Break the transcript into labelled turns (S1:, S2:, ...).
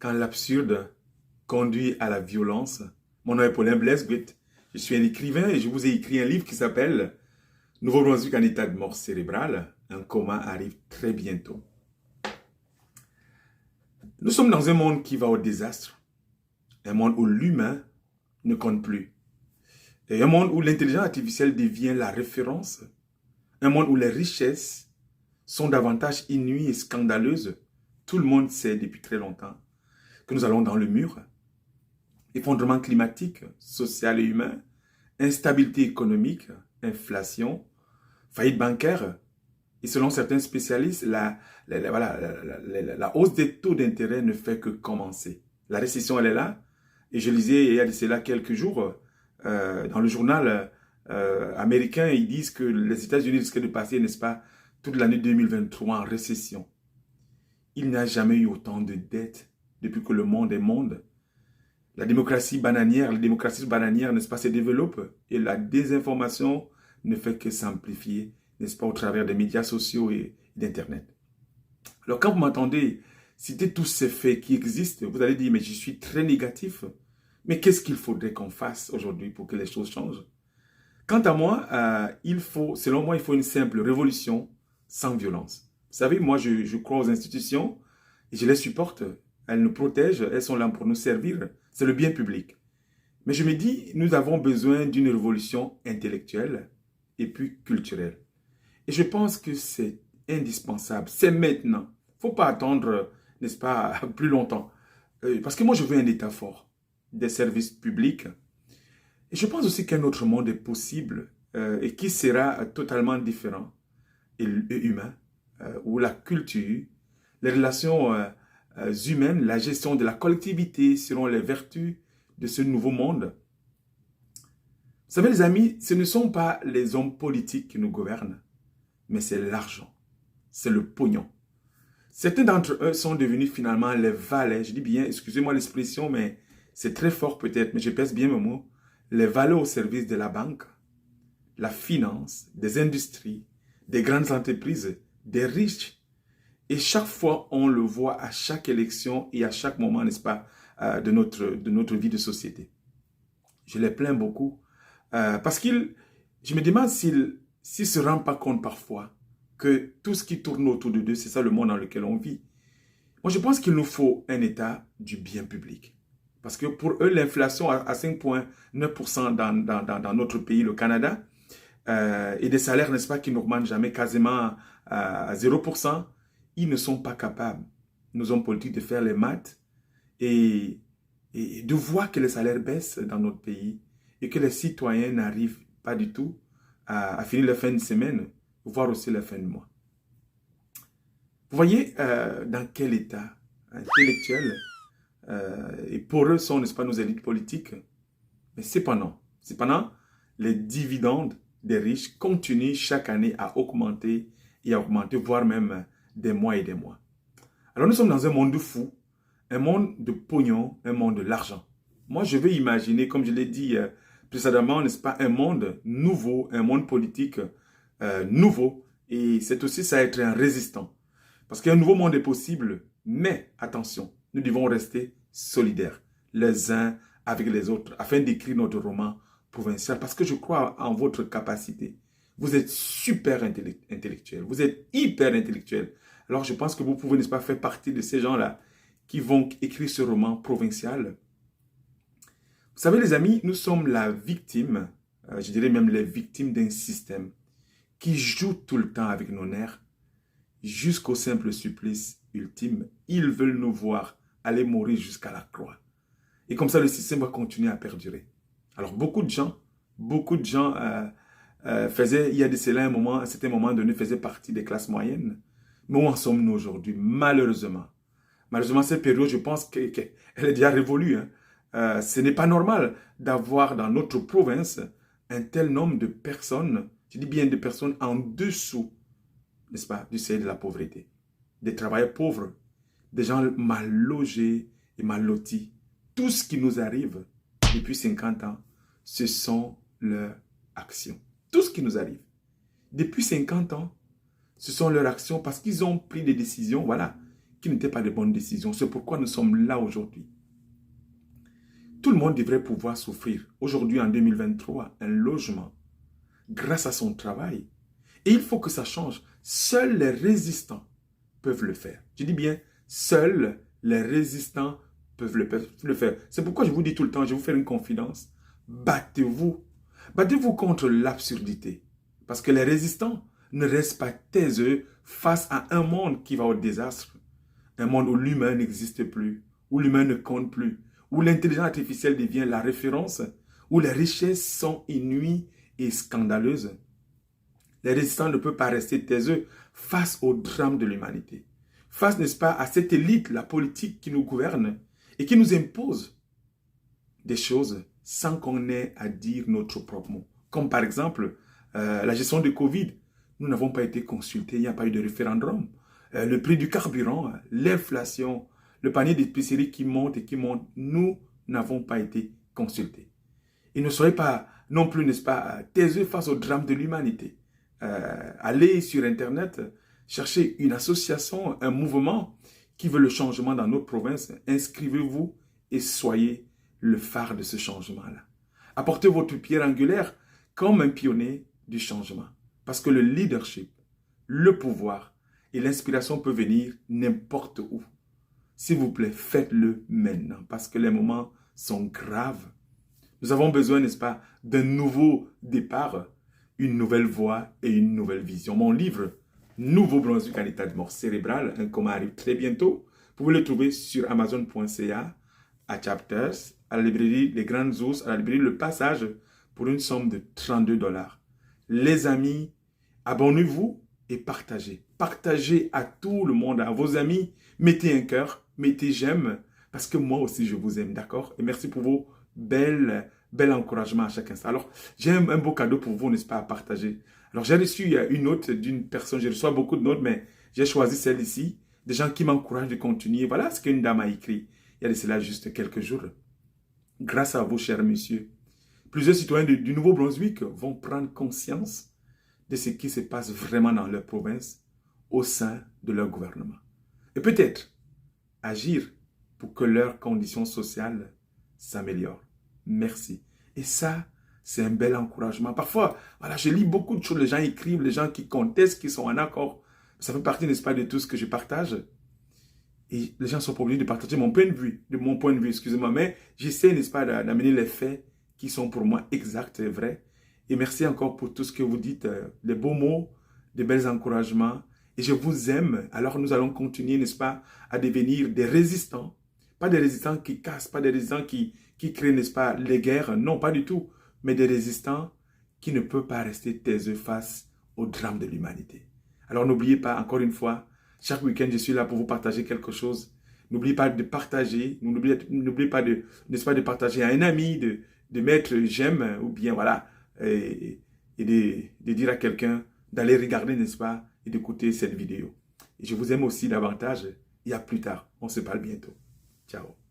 S1: quand l'absurde conduit à la violence. Mon nom est Paulin Blesguet. Je suis un écrivain et je vous ai écrit un livre qui s'appelle Nouveau-Brunswick en état de mort cérébrale. Un coma arrive très bientôt. Nous sommes dans un monde qui va au désastre. Un monde où l'humain ne compte plus. Et un monde où l'intelligence artificielle devient la référence. Un monde où les richesses sont davantage inouïes et scandaleuses. Tout le monde sait depuis très longtemps que nous allons dans le mur. Effondrement climatique, social et humain, instabilité économique, inflation, faillite bancaire. Et selon certains spécialistes, la hausse des taux d'intérêt ne fait que commencer. La récession, elle est là. Et je lisais il y a de cela quelques jours, dans le journal américain, ils disent que les États-Unis risquent de passer, n'est-ce pas, toute l'année 2023 en récession. Il n'y a jamais eu autant de dettes depuis que le monde est monde. La démocratie bananière, n'est-ce pas, se développe et la désinformation ne fait que s'amplifier, n'est-ce pas, au travers des médias sociaux et d'Internet. Alors, quand vous m'entendez citer tous ces faits qui existent, vous allez dire, mais je suis très négatif. Mais qu'est-ce qu'il faudrait qu'on fasse aujourd'hui pour que les choses changent? Quant à moi, selon moi, il faut une simple révolution sans violence. Vous savez, moi, je crois aux institutions et je les supporte. Elles nous protègent, elles sont là pour nous servir. C'est le bien public. Mais je me dis, nous avons besoin d'une révolution intellectuelle et puis culturelle. Et je pense que c'est indispensable. C'est maintenant. Il ne faut pas attendre, n'est-ce pas, plus longtemps. Parce que moi, je veux un État fort, des services publics. Et je pense aussi qu'un autre monde est possible et qui sera totalement différent et humain, où la culture, les relations humaines, la gestion de la collectivité seront les vertus de ce nouveau monde. Vous savez, les amis, ce ne sont pas les hommes politiques qui nous gouvernent, mais c'est l'argent, c'est le pognon. Certains d'entre eux sont devenus finalement les valets, je dis bien, excusez-moi l'expression, mais c'est très fort peut-être, mais je pèse bien mes mots, les valets au service de la banque, la finance, des industries, des grandes entreprises, des riches. Et chaque fois, on le voit à chaque élection et à chaque moment, n'est-ce pas, de notre vie de société. Je les plains beaucoup parce je me demande s'ils ne se rendent pas compte parfois que tout ce qui tourne autour de eux, c'est ça le monde dans lequel on vit. Moi, je pense qu'il nous faut un état du bien public. Parce que pour eux, l'inflation à 5,9% dans notre pays, le Canada, et des salaires, n'est-ce pas, qui n'augmentent jamais, quasiment à 0%, ils ne sont pas capables, nos hommes politiques, de faire les maths et de voir que les salaires baissent dans notre pays et que les citoyens n'arrivent pas du tout à finir la fin de semaine, voire aussi la fin de mois. Vous voyez dans quel état intellectuel et poreux sont, n'est-ce pas, nos élites politiques. Mais cependant, les dividendes des riches continuent chaque année à augmenter, voire même des mois et des mois. Alors nous sommes dans un monde fou, un monde de pognon, un monde de l'argent. Moi, je veux imaginer, comme je l'ai dit précédemment, n'est-ce pas, un monde nouveau, un monde politique nouveau. Et c'est aussi ça être un résistant. Parce qu'un nouveau monde est possible, mais attention, nous devons rester solidaires, les uns avec les autres, afin d'écrire notre roman provincial. Parce que je crois en votre capacité. Vous êtes super intellectuel, vous êtes hyper intellectuel. Alors je pense que vous pouvez, n'est-ce pas, faire partie de ces gens-là qui vont écrire ce roman provincial. Vous savez, les amis, nous sommes la victime, je dirais même les victimes d'un système qui joue tout le temps avec nos nerfs jusqu'au simple supplice ultime. Ils veulent nous voir aller mourir jusqu'à la croix. Et comme ça, le système va continuer à perdurer. Alors, beaucoup de gens faisaient, il y a de cela un certain moment donné, faisaient partie des classes moyennes. Mais où en sommes-nous aujourd'hui? Malheureusement. Malheureusement, cette période, je pense qu'elle est déjà révolue. Ce n'est pas normal d'avoir dans notre province un tel nombre de personnes, je dis bien de personnes en dessous, n'est-ce pas, du seuil de la pauvreté. Des travailleurs pauvres, des gens mal logés et mal lotis. Tout ce qui nous arrive depuis 50 ans, ce sont leurs actions. Tout ce qui nous arrive depuis 50 ans, ce sont leurs actions parce qu'ils ont pris des décisions, voilà, qui n'étaient pas de bonnes décisions. C'est pourquoi nous sommes là aujourd'hui. Tout le monde devrait pouvoir s'offrir, aujourd'hui en 2023, un logement grâce à son travail. Et il faut que ça change. Seuls les résistants peuvent le faire. Je dis bien, seuls les résistants peuvent le faire. C'est pourquoi je vous dis tout le temps, je vais vous faire une confidence. Battez-vous. Battez-vous contre l'absurdité. Parce que les résistants ne restent pas taiseux face à un monde qui va au désastre. Un monde où l'humain n'existe plus, où l'humain ne compte plus, où l'intelligence artificielle devient la référence, où les richesses sont inouïes et scandaleuses. Les résistants ne peuvent pas rester taiseux face au drame de l'humanité. Face, n'est-ce pas, à cette élite, la politique qui nous gouverne et qui nous impose des choses sans qu'on ait à dire notre propre mot. Comme par exemple, la gestion de Covid. Nous n'avons pas été consultés, il n'y a pas eu de référendum. Le prix du carburant, l'inflation, le panier d'épicerie qui monte et qui monte, nous n'avons pas été consultés. Et ne soyez pas non plus, n'est-ce pas, taiseux face au drame de l'humanité. Allez sur Internet, cherchez une association, un mouvement qui veut le changement dans notre province. Inscrivez-vous et soyez le phare de ce changement-là. Apportez votre pierre angulaire comme un pionnier du changement. Parce que le leadership, le pouvoir et l'inspiration peuvent venir n'importe où. S'il vous plaît, faites-le maintenant parce que les moments sont graves. Nous avons besoin, n'est-ce pas, d'un nouveau départ, une nouvelle voie et une nouvelle vision. Mon livre, Nouveau-Brunswick en état de mort cérébrale, un coma arrive très bientôt. Vous pouvez le trouver sur Amazon.ca, à Chapters, à la librairie Les Grandes Ours, à la librairie Le Passage, pour une somme de 32 $. Les amis, abonnez-vous et partagez. Partagez à tout le monde, à vos amis. Mettez un cœur, mettez j'aime, parce que moi aussi je vous aime, d'accord? Et merci pour vos bel encouragement à chaque instant. Alors, j'ai un beau cadeau pour vous, n'est-ce pas, à partager. Alors, j'ai reçu une note d'une personne, je reçois beaucoup de notes, mais j'ai choisi celle ici, des gens qui m'encouragent de continuer. Voilà ce qu'une dame a écrit il y a de cela juste quelques jours. Grâce à vous, chers messieurs, plusieurs citoyens du Nouveau-Brunswick vont prendre conscience de ce qui se passe vraiment dans leur province au sein de leur gouvernement. Et peut-être agir pour que leurs conditions sociales s'améliorent. Merci. Et ça, c'est un bel encouragement. Parfois, voilà, je lis beaucoup de choses, les gens écrivent, les gens qui contestent, qui sont en accord. Ça fait partie, n'est-ce pas, de tout ce que je partage. Et les gens sont pas obligés de partager mon point de vue, excusez-moi, mais j'essaie, n'est-ce pas, d'amener les faits qui sont pour moi exacts et vrais. Et merci encore pour tout ce que vous dites, les beaux mots, des bels encouragements. Et je vous aime. Alors nous allons continuer, n'est-ce pas, à devenir des résistants. Pas des résistants qui cassent, pas des résistants qui créent, n'est-ce pas, les guerres. Non, pas du tout. Mais des résistants qui ne peuvent pas rester taiseux face au drame de l'humanité. Alors n'oubliez pas, encore une fois, chaque week-end, je suis là pour vous partager quelque chose. N'oubliez pas de partager. N'oubliez pas de, n'est-ce pas, de partager à un ami, de mettre j'aime ou bien voilà, et de dire à quelqu'un d'aller regarder, n'est-ce pas, et d'écouter cette vidéo. Et je vous aime aussi davantage. Et à plus tard. On se parle bientôt. Ciao.